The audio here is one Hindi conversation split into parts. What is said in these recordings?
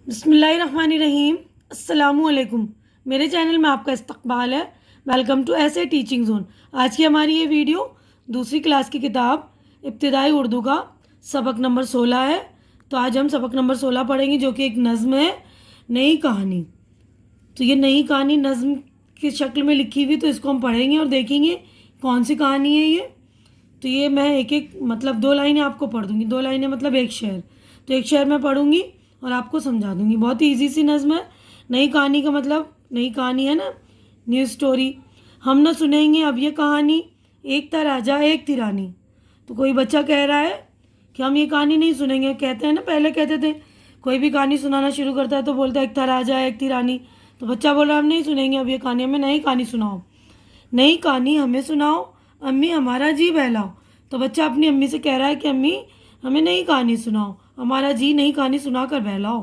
बिस्मिल्लाहिर्रहमानिर्रहीम। अस्सलामुअलैकुम। मेरे चैनल में आपका इस्तकबाल है। वेलकम टू ऐसे टीचिंग जोन। आज की हमारी ये वीडियो दूसरी क्लास की किताब इब्तिदाई उर्दू का सबक नंबर 16 है। तो आज हम सबक नंबर 16 पढ़ेंगे, जो कि एक नज़्म है, नई कहानी। तो ये नई कहानी नज़्म की शक्ल में लिखी हुई, तो इसको हम पढ़ेंगे और देखेंगे कौन सी कहानी है ये। तो ये मैं एक एक मतलब 2 लाइनें आपको पढ़ दूँगी। 2 लाइनें मतलब एक शेर। तो एक शेर मैं पढ़ूँगी और आपको समझा दूँगी। बहुत ही ईजी सी नज़्म है। नई कहानी का मतलब नई कहानी है ना, न्यू स्टोरी। हम ना सुनेंगे अब ये कहानी, एक था राजा एक थी रानी। तो कोई बच्चा कह रहा है कि हम ये कहानी नहीं सुनेंगे। कहते हैं ना, पहले कहते थे कोई भी कहानी सुनाना शुरू करता है तो बोलता है एक था राजा एक थी रानी। तो बच्चा बोल रहा है हम नहीं सुनेंगे अब ये कहानी, हमें नई कहानी सुनाओ। नई कहानी हमें सुनाओ अम्मी, हमारा जी बहलाओ। तो बच्चा अपनी अम्मी से कह रहा है कि अम्मी हमें नई कहानी सुनाओ, हमारा जी नई कहानी सुनाकर बहलाओ।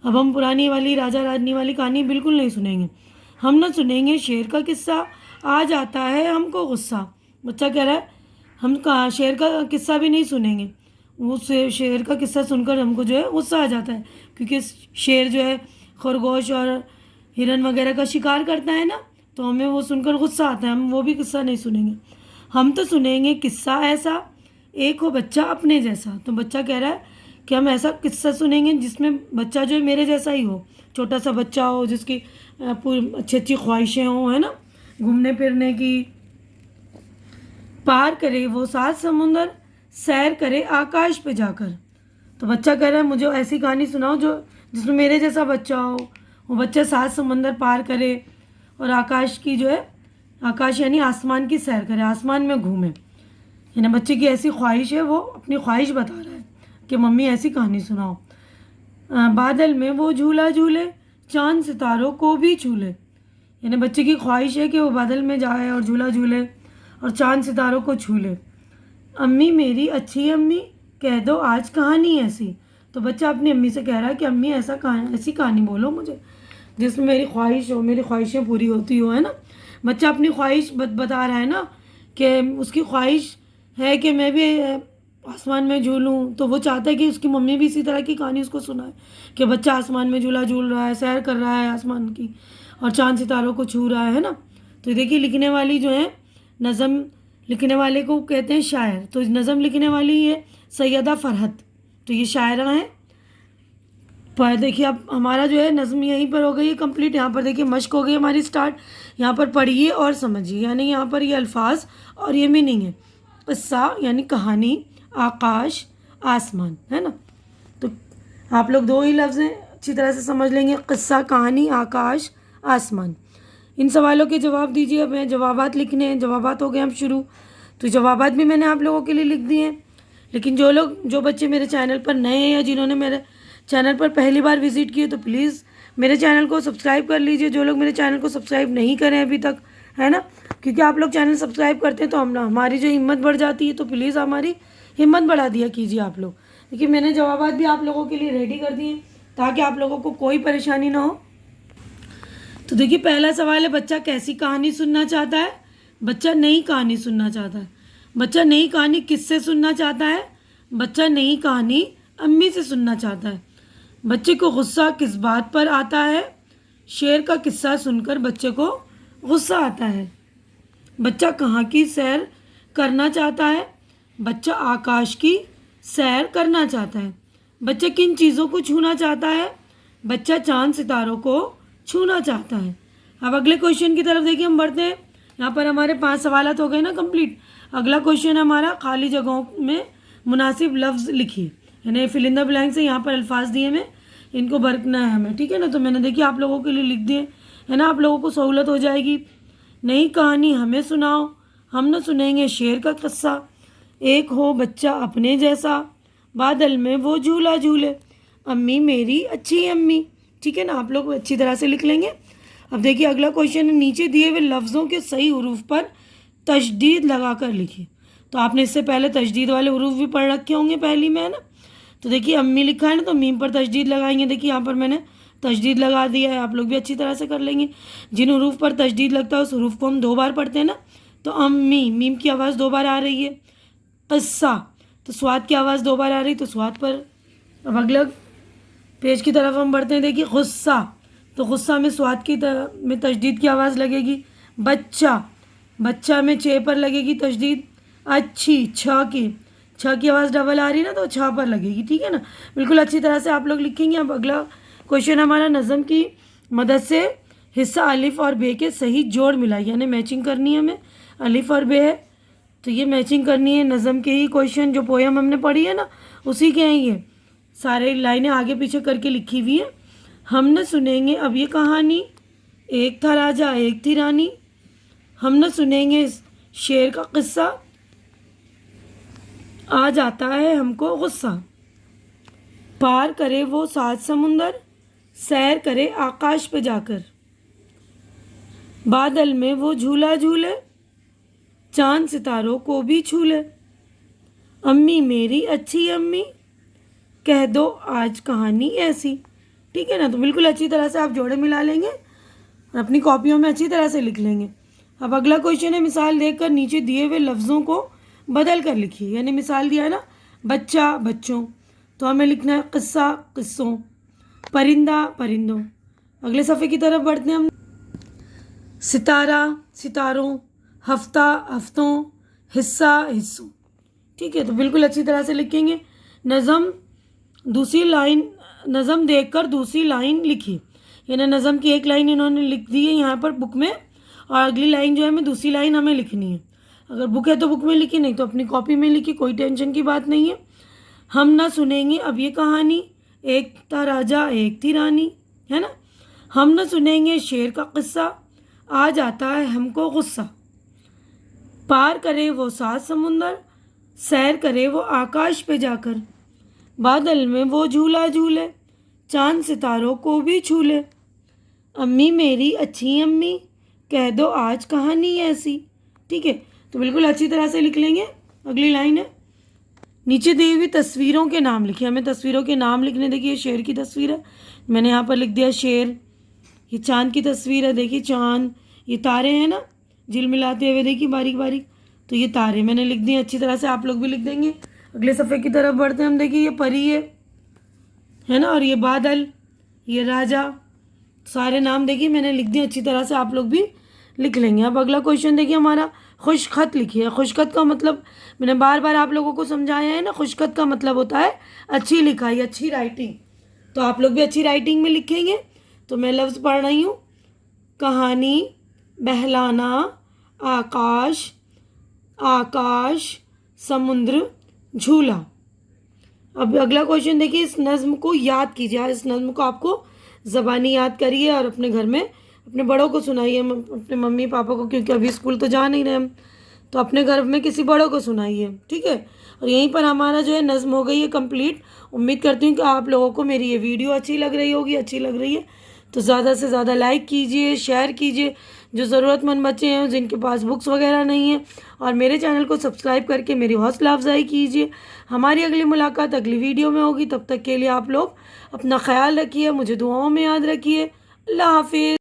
अब हम पुरानी वाली राजा रानी वाली कहानी बिल्कुल नहीं सुनेंगे। हम ना सुनेंगे शेर का किस्सा, आज आता है हमको गुस्सा। बच्चा कह रहा है हम शेर का किस्सा भी नहीं सुनेंगे। वो शेर का किस्सा सुनकर हमको जो है गुस्सा आ जाता है, क्योंकि शेर जो है खरगोश और हिरन वगैरह का शिकार करता है ना, तो हमें वो सुनकर गुस्सा आता है। हम वो भी किस्सा नहीं सुनेंगे। हम तो सुनेंगे किस्सा ऐसा, एक हो बच्चा अपने जैसा। तो बच्चा कह रहा है कि हम ऐसा किस्सा सुनेंगे जिसमें बच्चा जो है मेरे जैसा ही हो, छोटा सा बच्चा हो, जिसकी पूरी अच्छी अच्छी ख्वाहिशें हों, है ना, घूमने फिरने की। पार करे वो 7 समुंदर, सैर करे आकाश पे जाकर। तो बच्चा कह रहा है मुझे ऐसी कहानी सुनाओ जो जिसमें मेरे जैसा बच्चा हो, वो बच्चा 7 समंदर पार करे और आकाश की जो है, आकाश यानी आसमान की सैर करे, आसमान में घूमे। यानी बच्चे की ऐसी ख्वाहिश है, वो अपनी ख्वाहिश बता रहा है कि मम्मी ऐसी कहानी सुनाओ। बादल में वो झूला झूले, चांद सितारों को भी झूले। यानी बच्चे की ख्वाहिश है कि वो बादल में जाए और झूला झूले और चांद सितारों को छू ले। अम्मी मेरी अच्छी अम्मी, कह दो आज कहानी ऐसी। तो बच्चा अपनी अम्मी से कह रहा है कि अम्मी ऐसी कहानी बोलो मुझे जिसमें मेरी ख्वाहिश हो, मेरी ख्वाहिशें पूरी होती हो, है ना। बच्चा अपनी ख्वाहिश बता रहा है ना, कि उसकी ख्वाहिश है कि मैं भी आसमान में झूलूं। तो वो चाहता है कि उसकी मम्मी भी इसी तरह की कहानी उसको सुनाए कि बच्चा आसमान में झूला झूल रहा है, सैर कर रहा है आसमान की, और चांद सितारों को छू रहा है ना। तो देखिए, लिखने वाली जो है, नज़म लिखने वाले को कहते हैं शायर। तो नज़म लिखने वाली है सैयदा फरहत। तो ये शायरा हैं। पर देखिए अब हमारा जो है नज़म यहीं पर हो गई है कंप्लीट। यहाँ पर देखिए मश्क हो गई हमारी स्टार्ट। यहाँ पर पढ़िए और समझिए, यानी यहाँ पर ये अल्फाज और ये मीनिंग है। क़िस्सा यानी कहानी, आकाश आसमान, है ना। तो आप लोग 2 ही लफ्ज़ हैं, अच्छी तरह से समझ लेंगे, क़िस्सा, कहानी, आकाश, आसमान। इन सवालों के जवाब दीजिए। अब मैं जवाबात लिखने हैं, जवाबात हो गए अब शुरू। तो जवाबात भी मैंने आप लोगों के लिए लिख दिए हैं। लेकिन जो बच्चे मेरे चैनल पर नए हैं या जिन्होंने मेरे चैनल पर पहली बार विज़िट किए, तो प्लीज़ मेरे चैनल को सब्सक्राइब कर लीजिए। जो लोग मेरे चैनल को सब्सक्राइब नहीं करें अभी तक, है ना, क्योंकि आप लोग चैनल सब्सक्राइब करते हैं तो हमारी जो हिम्मत बढ़ जाती है। तो प्लीज़ हमारी हिम्मत बढ़ा दिया कीजिए आप लोग। देखिए मैंने जवाबात भी आप लोगों के लिए रेडी कर दिए ताकि आप लोगों को कोई परेशानी ना हो। तो देखिए पहला सवाल है, बच्चा कैसी कहानी सुनना चाहता है? बच्चा नई कहानी सुनना चाहता है। बच्चा नई कहानी किससे सुनना चाहता है? बच्चा नई कहानी अम्मी से सुनना चाहता है। बच्चे को गुस्सा किस बात पर आता है? शेर का किस्सा सुनकर बच्चे को गुस्सा आता है। बच्चा कहाँ की सैर करना चाहता है? बच्चा आकाश की सैर करना चाहता है। बच्चा किन चीज़ों को छूना चाहता है? बच्चा चांद सितारों को छूना चाहता है। अब अगले क्वेश्चन की तरफ देखिए हम बढ़ते हैं। यहाँ पर हमारे 5 सवालात हो गए ना कंप्लीट। अगला क्वेश्चन हमारा, खाली जगहों में मुनासिब लफ्ज़ लिखिए। यानी फिल इन द ब्लैंक से यहाँ पर अल्फाज दिए में इनको भरना है हमें, ठीक है ना। तो मैंने देखिए आप लोगों के लिए लिख दिए, है ना, आप लोगों को सहूलत हो जाएगी। नई कहानी हमें सुनाओ, हम न सुनेंगे शेर का किस्सा, एक हो बच्चा अपने जैसा, बादल में वो झूला झूले, अम्मी मेरी अच्छी अम्मी। ठीक है ना, आप लोग अच्छी तरह से लिख लेंगे। अब देखिए अगला क्वेश्चन है, नीचे दिए हुए लफ्ज़ों के सही हुरूफ पर तशदीद लगाकर लिखिए। तो आपने इससे पहले तशदीद वाले हुरूफ भी पढ़ रखे होंगे पहली में, है ना। तो देखिए अम्मी लिखा है ना, तो मीम पर तशदीद लगाएंगे। देखिए यहाँ पर मैंने तशदीद लगा दिया है, आप लोग भी अच्छी तरह से कर लेंगे। जिन हुरूफ पर तशदीद लगता है उस हुरूफ को हम 2 बार पढ़ते हैं ना। तो अम्मी, मीम की आवाज़ 2 बार आ रही है। क़िस्सा, तो स्वाद की आवाज़ 2 बार आ रही, तो स्वाद पर। अब अगला पेज की तरफ हम बढ़ते हैं। देखिए गुस्सा, तो गुस्सा में स्वाद की में तशदीद की आवाज़ लगेगी। बच्चा, बच्चा में चे पर लगेगी तशदीद। अच्छी, छ की आवाज़ डबल आ रही है ना, तो छ पर लगेगी। ठीक है ना, बिल्कुल अच्छी तरह से आप लोग लिखेंगे। अब अगला क्वेश्चन हमारा, नज़म की मदद से हिस्सा अलिफ और बे के सही जोड़ मिलाई, यानी मैचिंग करनी है हमें। अलिफ और बे है तो ये मैचिंग करनी है। नज़म के ही क्वेश्चन जो पोएम हमने पढ़ी है ना, उसी के हैं ये सारे, लाइनें आगे पीछे करके लिखी हुई है। हम न सुनेंगे अब ये कहानी, एक था राजा एक थी रानी। हम न सुनेंगे इस शेर का किस्सा, आ जाता है हमको गुस्सा। पार करे वो 7 समुंदर, सैर करे आकाश पे जाकर। बादल में वो झूला झूले, चांद सितारों को भी छू ले। अम्मी मेरी अच्छी अम्मी, कह दो आज कहानी ऐसी। ठीक है ना, तो बिल्कुल अच्छी तरह से आप जोड़े मिला लेंगे और अपनी कॉपियों में अच्छी तरह से लिख लेंगे। अब अगला क्वेश्चन है, मिसाल देकर नीचे दिए हुए लफ्ज़ों को बदल कर लिखिए। यानी मिसाल दिया है ना, बच्चा बच्चों, तो हमें लिखना है किस्सा किस्सों, परिंदा परिंदों। अगले सफ़े की तरफ बढ़ते हैं हम। सितारा सितारों, हफ्ता हफ्तों, हिस्सा हिस्सों। ठीक है, तो बिल्कुल अच्छी तरह से लिखेंगे। नज़म दूसरी लाइन, नज़म देखकर दूसरी लाइन लिखिए। यानी नज़म की एक लाइन इन्होंने लिख दी है यहाँ पर बुक में, और अगली लाइन जो है हमें दूसरी लाइन हमें लिखनी है। अगर बुक है तो बुक में लिखी, नहीं तो अपनी कॉपी में लिखी, कोई टेंशन की बात नहीं है। हम ना सुनेंगे अब ये कहानी, एक था राजा एक थी रानी, है ना। हम ना सुनेंगे शेर का किस्सा, आ जाता है हमको गुस्सा। पार करे वो 7 समुंदर, सैर करे वो आकाश पे जाकर। बादल में वो झूला झूले, चांद सितारों को भी छू ले। अम्मी मेरी अच्छी अम्मी, कह दो आज कहानी ऐसी। ठीक है, तो बिल्कुल अच्छी तरह से लिख लेंगे। अगली लाइन है, नीचे दी हुई तस्वीरों के नाम लिखिए। हमें तस्वीरों के नाम लिखने, देखिए शेर की तस्वीर है, मैंने यहाँ पर लिख दिया शेर। ये चांद की तस्वीर है, देखिए चांद। ये तारे हैं ना झिलमिलाते हुए, देखिए बारीक बारीक, तो ये तारे मैंने लिख दिए। अच्छी तरह से आप लोग भी लिख देंगे। अगले सफ़े की तरफ बढ़ते हैं हम। देखिए ये परी है ना, और ये बादल, ये राजा, सारे नाम देखिए मैंने लिख दिए। अच्छी तरह से आप लोग भी लिख लेंगे। अब अगला क्वेश्चन देखिए हमारा, खुशखत लिखिए। खुशखत का मतलब मैंने बार बार आप लोगों को समझाया है ना, खुशखत का मतलब होता है अच्छी लिखाई, अच्छी राइटिंग। तो आप लोग भी अच्छी राइटिंग में लिखेंगे। तो मैं लफ्ज़ पढ़ रही हूँ, कहानी, बहलाना, आकाश, आकाश, समुद्र, झूला। अब अगला क्वेश्चन देखिए, इस नज़्म को याद कीजिए। इस नज़्म को आपको ज़बानी याद करिए और अपने घर में अपने बड़ों को सुनाइए, अपने मम्मी पापा को, क्योंकि अभी स्कूल तो जा नहीं रहे हम, तो अपने घर में किसी बड़ों को सुनाइए। ठीक है, और यहीं पर हमारा जो है नज़्म हो गई है कंप्लीट। उम्मीद करती हूँ कि आप लोगों को मेरी ये वीडियो अच्छी लग रही होगी। अच्छी लग रही है तो ज़्यादा से ज़्यादा लाइक कीजिए, शेयर कीजिए। जो ज़रूरतमंद बच्चे हैं, जिनके पास बुक्स वगैरह नहीं है, और मेरे चैनल को सब्सक्राइब करके मेरी हौसला अफजाई कीजिए। हमारी अगली मुलाकात अगली वीडियो में होगी। तब तक के लिए आप लोग अपना ख्याल रखिए, मुझे दुआओं में याद रखिए। अल्लाह हाफिज़।